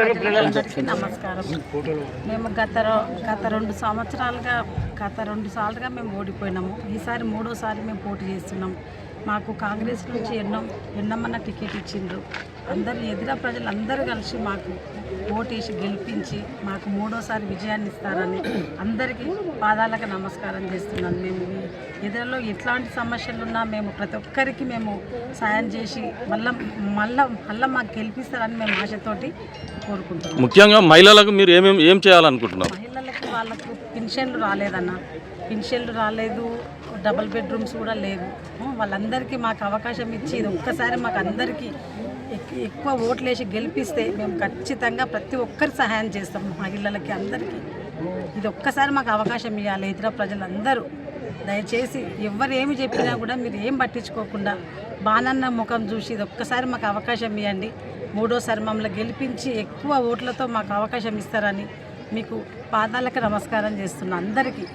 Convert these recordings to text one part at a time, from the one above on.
అందరికీ నమస్కారం. మేము గత 2 సార్లుగా మేము ఓడిపోయినాము. ఈసారి 3వసారి మేము పోటీ చేస్తున్నాం. మాకు కాంగ్రెస్ నుంచి ఎన్నమన్న టికెట్ ఇచ్చిండ్రు. ఎదుర ప్రజలందరూ కలిసి మాకు ఓటేసి గెలిపించి మాకు 3వసారి విజయాన్ని ఇస్తారని అందరికీ పాదాలకు నమస్కారం చేస్తున్నాను. మేము ఎదురులో ఎట్లాంటి సమస్యలున్నా మేము ప్రతి ఒక్కరికి మేము సాయం చేసి మళ్ళీ మాకు గెలిపిస్తారని మేము ఆశతోటి కోరుకుంటున్నాం. ముఖ్యంగా మహిళలకు మీరు ఏం చేయాలనుకుంటున్నారు? మహిళలకి వాళ్ళకు పెన్షన్లు రాలేదన్న, పెన్షన్లు రాలేదు, డబుల్ బెడ్రూమ్స్ కూడా లేవు. వాళ్ళందరికీ మాకు అవకాశం ఇచ్చి ఇది ఒక్కసారి మాకు అందరికీ ఎక్కువ ఓట్లు వేసి గెలిపిస్తే మేము ఖచ్చితంగా ప్రతి ఒక్కరికి సహాయం చేస్తాం. మహిళలకి అందరికీ ఇది ఒక్కసారి మాకు అవకాశం ఇవ్వాలి. ఇతర ప్రజలందరూ దయచేసి ఎవరు ఏమి చెప్పినా కూడా మీరు ఏం పట్టించుకోకుండా బాణన్న ముఖం చూసి ఇది ఒక్కసారి మాకు అవకాశం ఇవ్వండి. 3వసారి మమ్మల్ని గెలిపించి ఎక్కువ ఓట్లతో మాకు అవకాశం ఇస్తారని మీకు పాదాలకు నమస్కారం చేస్తున్నా. అందరికీ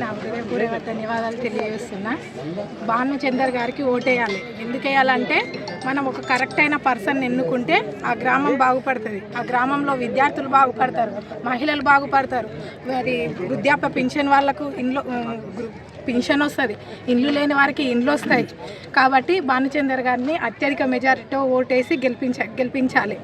నా హృదయపూర్వక ధన్యవాదాలు తెలియజేస్తున్నా. భానుచందర్ గారికి ఓటేయాలి. ఎందుకు వేయాలంటే మనం ఒక కరెక్ట్ అయిన పర్సన్ ఎన్నుకుంటే ఆ గ్రామం బాగుపడుతుంది. ఆ గ్రామంలో విద్యార్థులు బాగుపడతారు, మహిళలు బాగుపడతారు, మరి వృద్ధాప్య పింఛన్ వాళ్ళకు ఇంట్లో పింఛన్ వస్తుంది, ఇండ్లు లేని వారికి ఇండ్లు వస్తాయి. కాబట్టి భానుచందర్ గారిని అత్యధిక మెజారిటీతో ఓటేసి గెలిపించాలి.